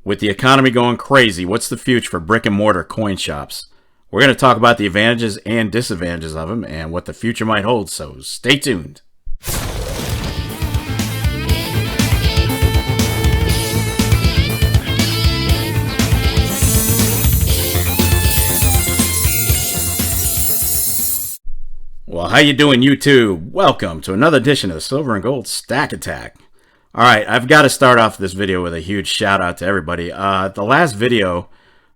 With the economy going crazy, what's the future for brick and mortar coin shops? We're going to talk about the advantages and disadvantages of them and what the future might hold, so stay tuned. Well, how you doing, YouTube? Welcome to another edition of the Silver and Gold Stack Attack. All right, I've got to start off this video with a huge shout out to everybody. The last video,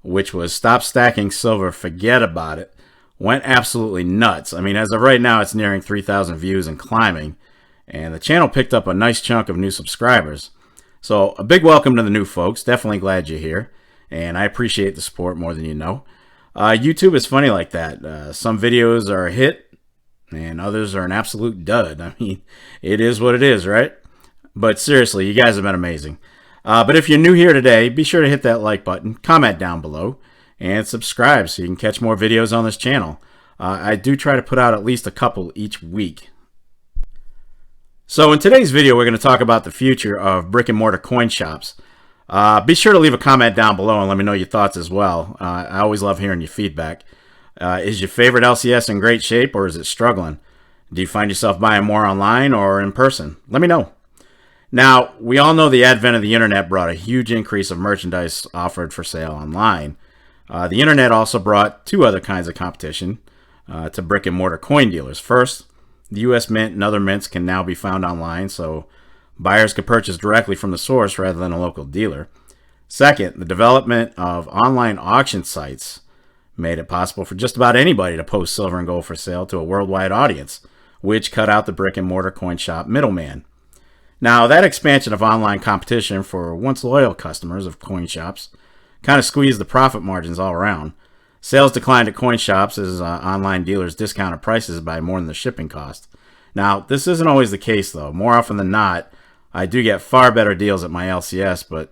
which was Stop Stacking Silver, Forget About It, went absolutely nuts. I mean, as of right now, it's nearing 3,000 views and climbing, and the channel picked up a nice chunk of new subscribers. So a big welcome to the new folks. Definitely glad you're here, and I appreciate the support more than you know. YouTube is funny like that. Some videos are a hit, and others are an absolute dud. I mean, it is what it is, right? But seriously, you guys have been amazing. But if you're new here today, be sure to hit that like button, comment down below, and subscribe so you can catch more videos on this channel. I do try to put out at least a couple each week. So in today's video, we're going to talk about the future of brick and mortar coin shops. Be sure to leave a comment down below and let me know your thoughts as well. I always love hearing your feedback. Is your favorite LCS in great shape, or is it struggling? Do you find yourself buying more online or in person? Let me know. Now, we all know the advent of the internet brought a huge increase of merchandise offered for sale online. The internet also brought two other kinds of competition to brick and mortar coin dealers. First, the U.S. Mint and other mints can now be found online, so buyers can purchase directly from the source rather than a local dealer. Second, the development of online auction sites made it possible for just about anybody to post silver and gold for sale to a worldwide audience, which cut out the brick and mortar coin shop middleman. Now, that expansion of online competition for once loyal customers of coin shops kind of squeezed the profit margins all around. Sales declined at coin shops as online dealers discounted prices by more than the shipping cost. Now, this isn't always the case, though. More often than not, I do get far better deals at my LCS, but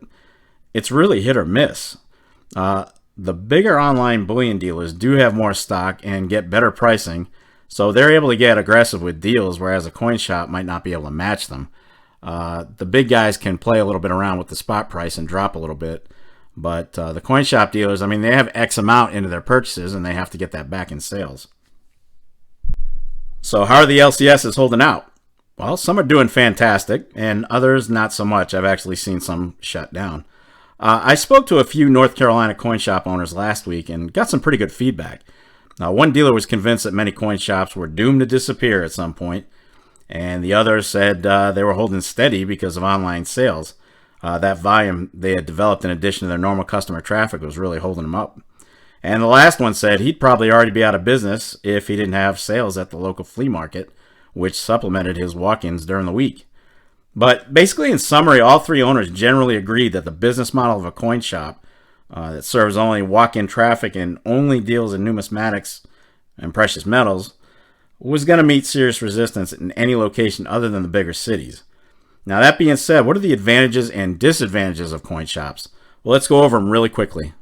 it's really hit or miss. The bigger online bullion dealers do have more stock and get better pricing, so they're able to get aggressive with deals, whereas a coin shop might not be able to match them. The big guys can play a little bit around with the spot price and drop a little bit, but the coin shop dealers, I mean, they have X amount into their purchases and they have to get that back in sales. So how are the LCSs holding out? Well, some are doing fantastic and others not so much. I've actually seen some shut down. I spoke to a few North Carolina coin shop owners last week and got some pretty good feedback. One dealer was convinced that many coin shops were doomed to disappear at some point, and the others said they were holding steady because of online sales. That volume they had developed in addition to their normal customer traffic was really holding them up. And the last one said he'd probably already be out of business if he didn't have sales at the local flea market, which supplemented his walk-ins during the week. But basically, in summary, all three owners generally agreed that the business model of a coin shop that serves only walk-in traffic and only deals in numismatics and precious metals was going to meet serious resistance in any location other than the bigger cities. Now, that being said, what are the advantages and disadvantages of coin shops? Well, let's go over them really quickly.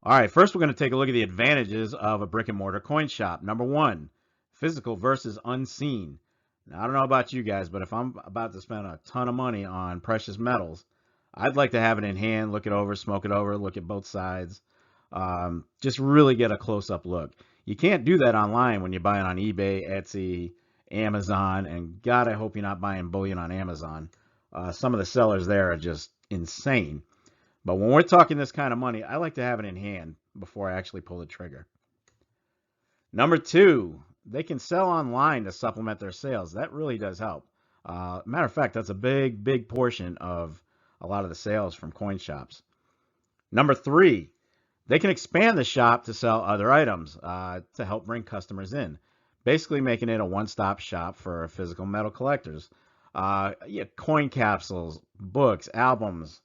All right, first we're going to take a look at the advantages of a brick and mortar coin shop. Number one, physical versus unseen. Now, I don't know about you guys, but if I'm about to spend a ton of money on precious metals, I'd like to have it in hand, look it over, smoke it over, look at both sides, just really get a close-up look. You can't do that online when you're buying on eBay, Etsy, Amazon, and God, I hope you're not buying bullion on Amazon. Some of the sellers there are just insane. But when we're talking this kind of money, I like to have it in hand before I actually pull the trigger. Number two, they can sell online to supplement their sales. That really does help. Matter of fact, that's a big portion of a lot of the sales from coin shops. Number three, they can expand the shop to sell other items to help bring customers in, basically making it a one-stop shop for physical metal collectors. Coin capsules, books, albums,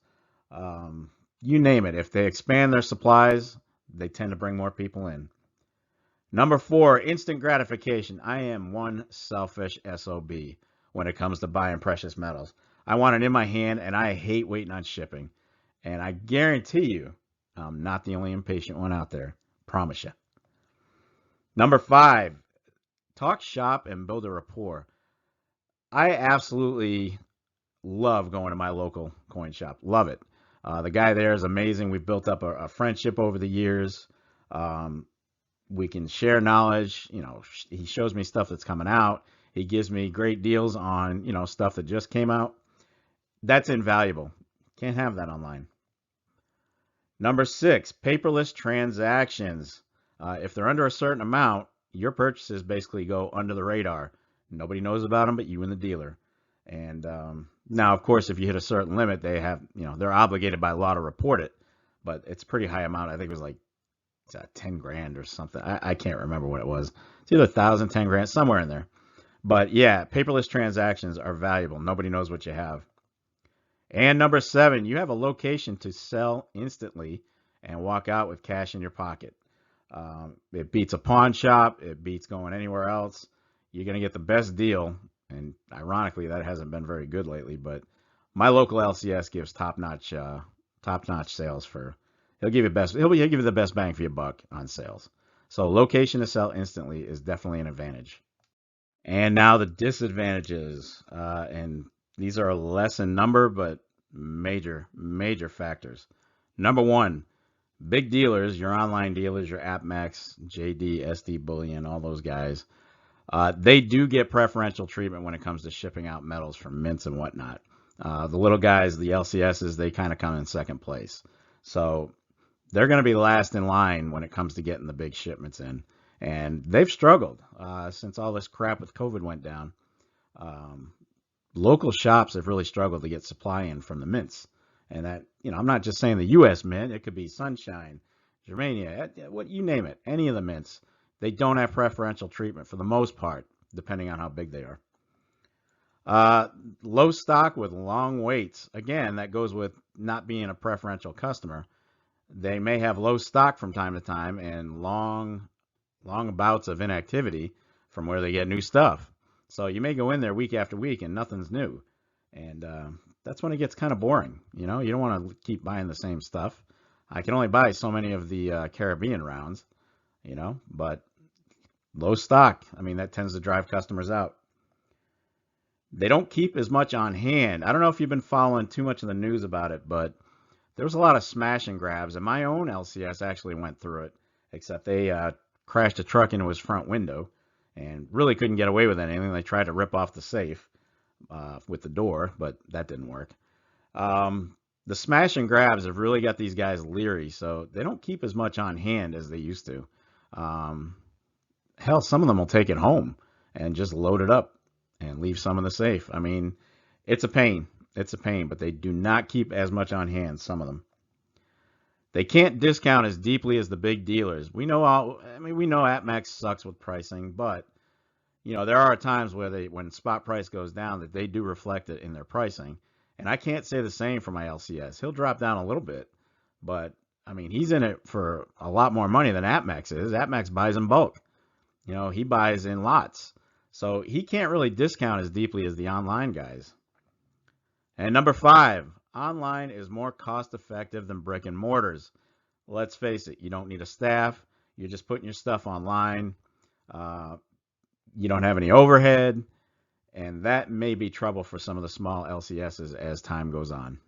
you name it. If they expand their supplies, they tend to bring more people in. Number four, instant gratification. I am one selfish SOB when it comes to buying precious metals. I want it in my hand, and I hate waiting on shipping. And I guarantee you, I'm not the only impatient one out there. Promise you. Number five, talk shop and build a rapport. I absolutely love going to my local coin shop. Love it. The guy there is amazing. We've built up a friendship over the years. We can share knowledge. He shows me stuff that's coming out. He gives me great deals on, stuff that just came out. That's invaluable. Can't have that online. Number 6, paperless transactions. If they're under a certain amount, your purchases basically go under the radar. Nobody knows about them but you and the dealer. And now, of course, if you hit a certain limit, they have, they're obligated by law to report it. But it's a pretty high amount. I think it was like 10 grand or something. I can't remember what it was. It's either 1,000, 10 grand, somewhere in there. But yeah, paperless transactions are valuable. Nobody knows what you have. And number 7, you have a location to sell instantly and walk out with cash in your pocket. It beats a pawn shop. It beats going anywhere else. You're going to get the best deal. And ironically, that hasn't been very good lately. But my local LCS gives top-notch sales for. He'll give you the best bang for your buck on sales. So location to sell instantly is definitely an advantage. And now the disadvantages, and these are less in number, but major factors. Number 1, big dealers, your online dealers, your AppMax, JD, SD Bullion, all those guys, they do get preferential treatment when it comes to shipping out metals from mints and whatnot. The little guys, the LCSs, they kind of come in second place. So they're going to be last in line when it comes to getting the big shipments in. And they've struggled since all this crap with COVID went down. Local shops have really struggled to get supply in from the mints. And that, I'm not just saying the U.S. mint. It could be Sunshine, Germania, what you name it, any of the mints. They don't have preferential treatment for the most part, depending on how big they are. Low stock with long waits. Again, that goes with not being a preferential customer. They may have low stock from time to time and long bouts of inactivity from where they get new stuff. So you may go in there week after week and nothing's new. And that's when it gets kind of boring. You don't want to keep buying the same stuff. I can only buy so many of the Caribbean rounds, but low stock, that tends to drive customers out. They don't keep as much on hand. I don't know if you've been following too much of the news about it, but there was a lot of smash and grabs, and my own LCS actually went through it, except they crashed a truck into his front window and really couldn't get away with anything. They tried to rip off the safe with the door, but that didn't work. The smash and grabs have really got these guys leery, so they don't keep as much on hand as they used to. Hell, some of them will take it home and just load it up and leave some in the safe. It's a pain. It's a pain, but they do not keep as much on hand, some of them. They can't discount as deeply as the big dealers. We know AppMax sucks with pricing, but there are times where when spot price goes down, that they do reflect it in their pricing. And I can't say the same for my LCS. He'll drop down a little bit, but he's in it for a lot more money than AppMax is. AppMax buys in bulk. He buys in lots. So he can't really discount as deeply as the online guys. And number 5, online is more cost effective than brick and mortars. Let's face it, you don't need a staff. You're just putting your stuff online. You don't have any overhead. And that may be trouble for some of the small LCSs as time goes on.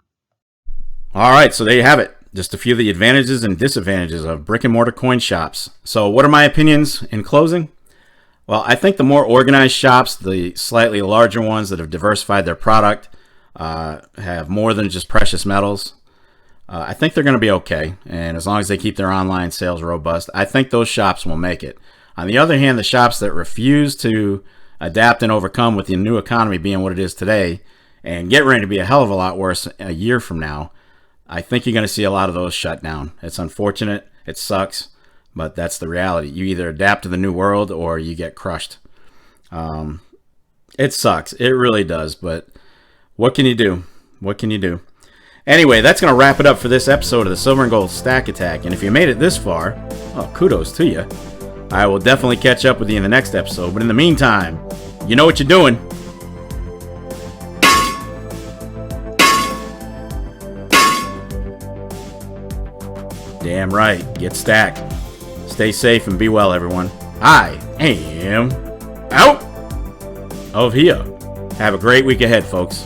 All right, so there you have it. Just a few of the advantages and disadvantages of brick and mortar coin shops. So what are my opinions in closing? Well, I think the more organized shops, the slightly larger ones that have diversified their product, have more than just precious metals, I think they're going to be okay. And as long as they keep their online sales robust, I think those shops will make it. On the other hand, the shops that refuse to adapt and overcome with the new economy being what it is today and get ready to be a hell of a lot worse a year from now, I think you're going to see a lot of those shut down. It's unfortunate. It sucks. But that's the reality. You either adapt to the new world or you get crushed. It sucks. It really does. But what can you do? What can you do? Anyway, that's going to wrap it up for this episode of the Silver and Gold Stack Attack. And if you made it this far, well, kudos to you. I will definitely catch up with you in the next episode. But in the meantime, you know what you're doing. Damn right. Get stacked. Stay safe and be well, everyone. I am out of here. Have a great week ahead, folks.